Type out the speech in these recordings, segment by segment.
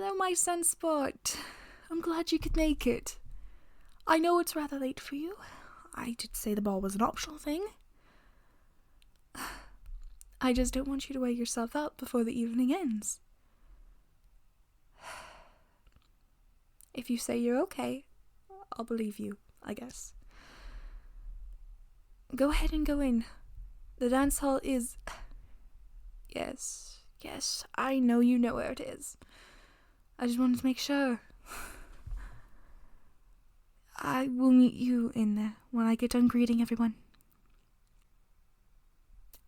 Hello, my Sunspot. I'm glad you could make it. I know it's rather late for you. I did say the ball was an optional thing. I just don't want you to wear yourself out before the evening ends. If you say you're okay, I'll believe you, I guess. Go ahead and go in. The dance hall is... Yes, I know you know where it is. I just wanted to make sure. I will meet you in there when I get done greeting everyone.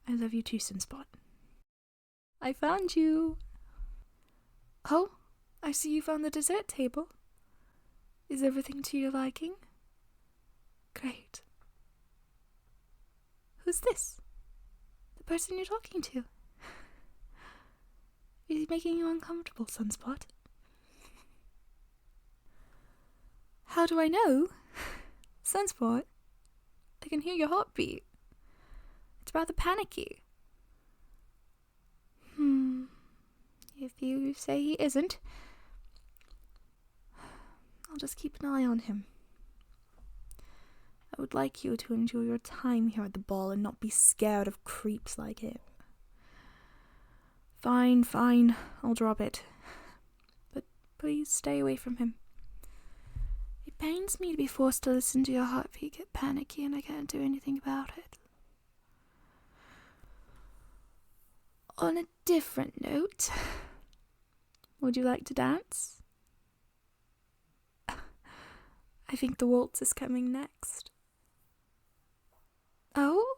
I love you too, Sunspot. I found you. Oh, I see you found the dessert table. Is everything to your liking? Great. Who's this? The person you're talking to? Is he making you uncomfortable, Sunspot? How do I know? Sunspot, I can hear your heartbeat. It's rather panicky. If you say he isn't, I'll just keep an eye on him. I would like you to enjoy your time here at the ball and not be scared of creeps like him. Fine, I'll drop it. But please stay away from him. It pains me to be forced to listen to your heartbeat get panicky and I can't do anything about it. On a different note, would you like to dance? I think the waltz is coming next. Oh,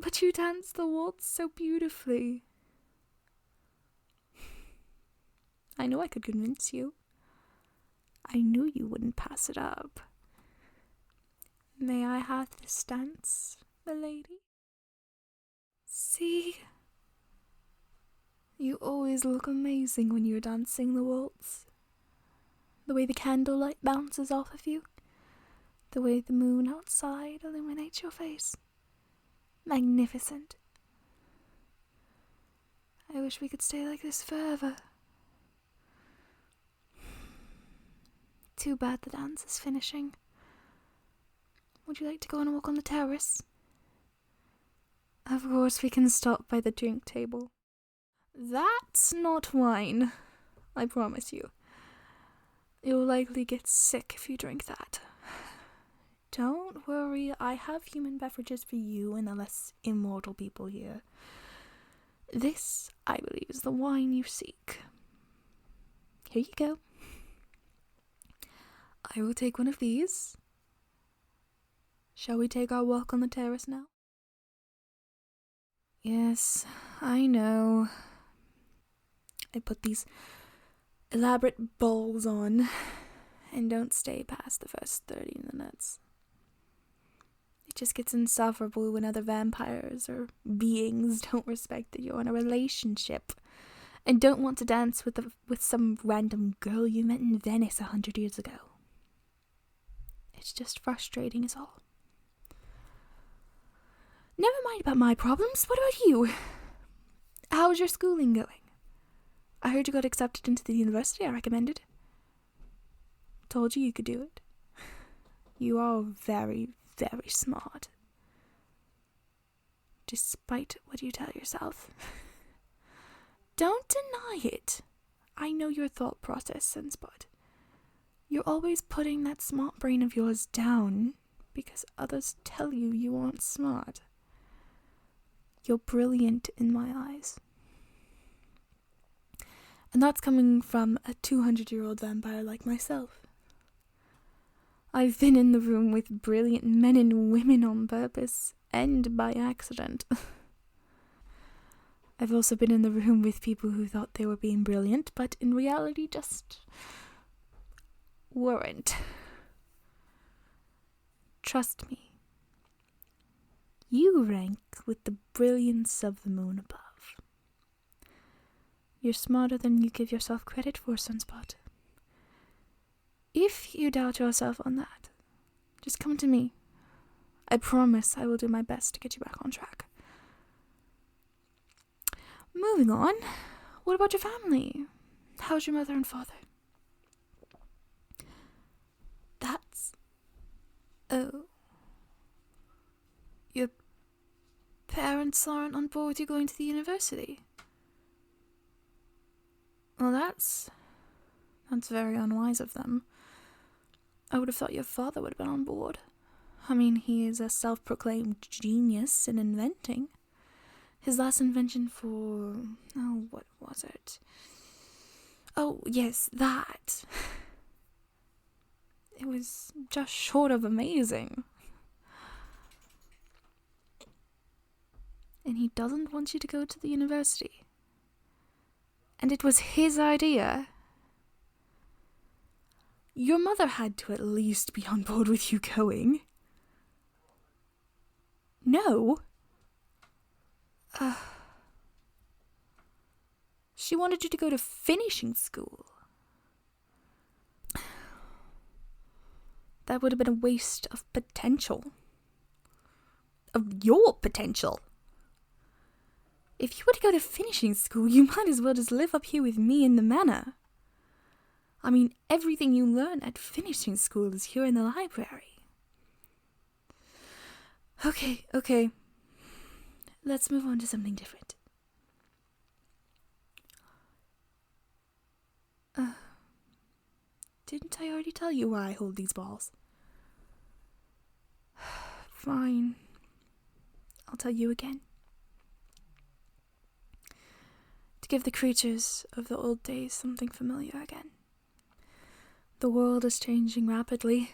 but you dance the waltz so beautifully. I knew I could convince you. I knew you wouldn't pass it up. May I have this dance, milady? See? You always look amazing when you're dancing the waltz. The way the candlelight bounces off of you. The way the moon outside illuminates your face. Magnificent. I wish we could stay like this forever. Too bad the dance is finishing. Would you like to go on a walk on the terrace? Of course, we can stop by the drink table. That's not wine, I promise you. You'll likely get sick if you drink that. Don't worry, I have human beverages for you and the less immortal people here. This, I believe, is the wine you seek. Here you go. I will take one of these. Shall we take our walk on the terrace now? Yes, I know. I put these elaborate balls on and don't stay past the first 30 minutes. It just gets insufferable when other vampires or beings don't respect that you're in a relationship and don't want to dance with some random girl you met in Venice 100 years ago. It's just frustrating is all. Never mind about my problems. What about you? How's your schooling going? I heard you got accepted into the university I recommended. Told you could do it. You are very, very smart. Despite what you tell yourself. Don't deny it. I know your thought process, Sunspot. You're always putting that smart brain of yours down because others tell you you aren't smart. You're brilliant in my eyes. And that's coming from a 200-year-old vampire like myself. I've been in the room with brilliant men and women on purpose and by accident. I've also been in the room with people who thought they were being brilliant, but in reality just weren't. Trust me. You rank with the brilliance of the moon above. You're smarter than you give yourself credit for, Sunspot. If you doubt yourself on that, just come to me. I promise I will do my best to get you back on track. Moving on, what about your family? How's your mother and father? That's... Oh. Your parents aren't on board with you going to the university? Well, that's very unwise of them. I would have thought your father would have been on board. I mean, he is a self-proclaimed genius in inventing. His last invention for... oh, what was it? Oh, yes, that. It was just short of amazing. And he doesn't want you to go to the university. And it was his idea. Your mother had to at least be on board with you going. No. She wanted you to go to finishing school. That would have been a waste of potential. Of your potential. If you were to go to finishing school, you might as well just live up here with me in the manor. I mean, everything you learn at finishing school is here in the library. Okay. Let's move on to something different. Didn't I already tell you why I hold these balls? Fine. I'll tell you again. To give the creatures of the old days something familiar again. The world is changing rapidly.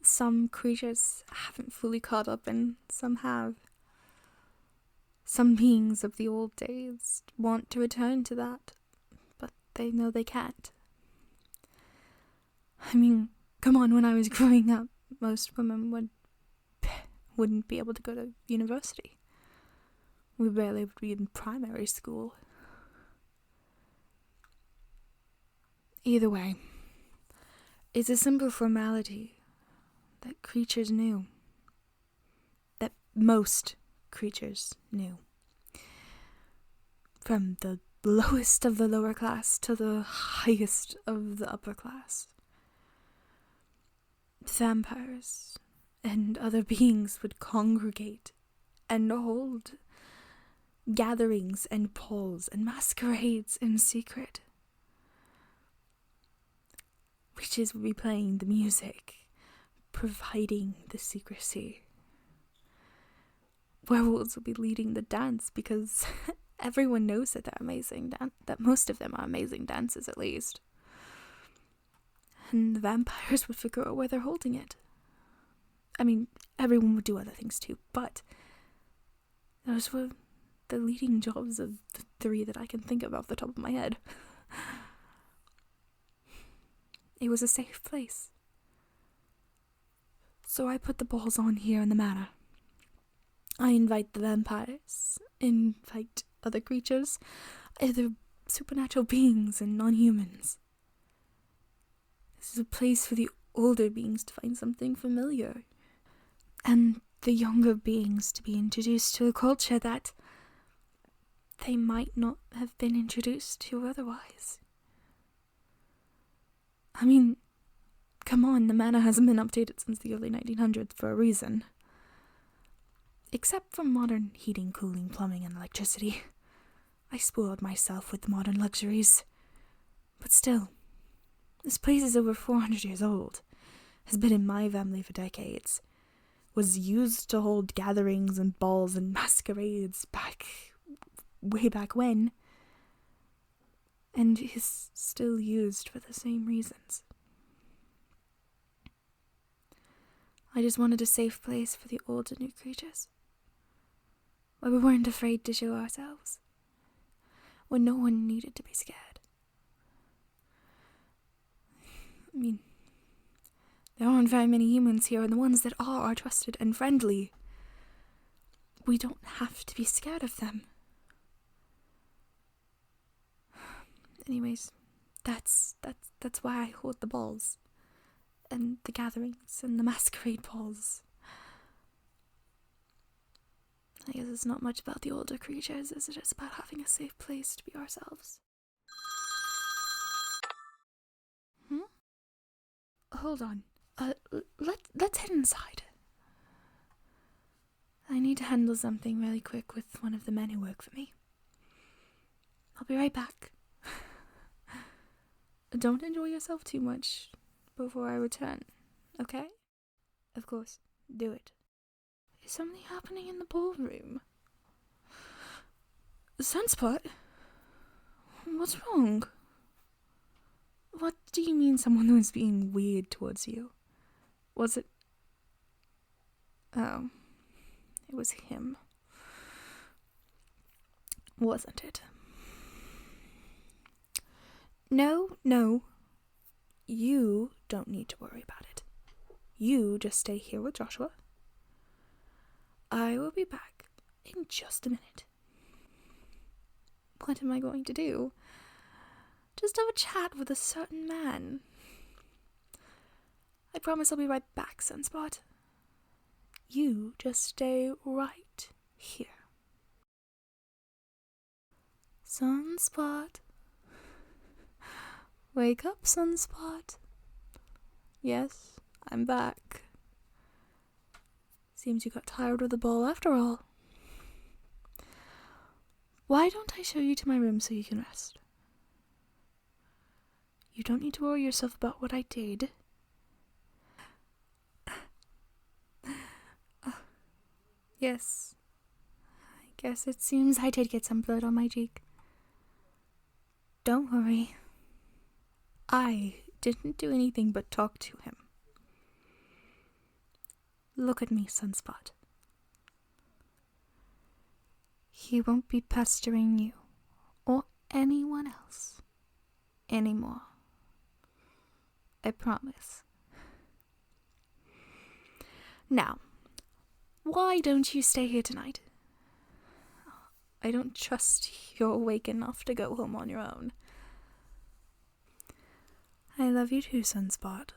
Some creatures haven't fully caught up and some have. Some beings of the old days want to return to that, but they know they can't. I mean, come on, when I was growing up, most women wouldn't be able to go to university. We barely would be in primary school. Either way, it's a simple formality that creatures knew. That most creatures knew. From the lowest of the lower class to the highest of the upper class. Vampires and other beings would congregate and hold gatherings and balls and masquerades in secret. Witches would be playing the music, providing the secrecy. Werewolves would be leading the dance because everyone knows that they're amazing, that most of them are amazing dancers at least. And the vampires would figure out where they're holding it. I mean, everyone would do other things too, but those were the leading jobs of the three that I can think of off the top of my head. It was a safe place. So I put the balls on here in the manor. I invite the vampires, invite other creatures, other supernatural beings and non-humans. This is a place for the older beings to find something familiar, and the younger beings to be introduced to a culture that they might not have been introduced to otherwise. I mean, come on, the manor hasn't been updated since the early 1900s for a reason. Except for modern heating, cooling, plumbing, and electricity. I spoiled myself with modern luxuries. But still, this place is over 400 years old, has been in my family for decades, was used to hold gatherings and balls and masquerades way back when, and is still used for the same reasons. I just wanted a safe place for the old and new creatures, where we weren't afraid to show ourselves, where no one needed to be scared. I mean, there aren't very many humans here, and the ones that are trusted and friendly. We don't have to be scared of them. Anyways, that's why I hold the balls, and the gatherings, and the masquerade balls. I guess it's not much about the older creatures, it's just about having a safe place to be ourselves. hold on. Let's head inside. I need to handle something really quick with one of the men who work for me. I'll be right back. Don't enjoy yourself too much before I return, okay? Of course, do it. Is something happening in the ballroom? Sunspot? What's wrong? What do you mean someone was being weird towards you? Was it... Oh, it was him. Wasn't it? No. You don't need to worry about it. You just stay here with Joshua. I will be back in just a minute. What am I going to do? Just have a chat with a certain man. I promise I'll be right back, Sunspot. You just stay right here. Sunspot. Wake up, Sunspot. Yes, I'm back. Seems you got tired of the ball after all. Why don't I show you to my room so you can rest? You don't need to worry yourself about what I did. Yes, I guess it seems I did get some blood on my cheek. Don't worry. I didn't do anything but talk to him. Look at me, Sunspot. He won't be pestering you or anyone else anymore. I promise. Now, why don't you stay here tonight? I don't trust you're awake enough to go home on your own. I love you too, Sunspot.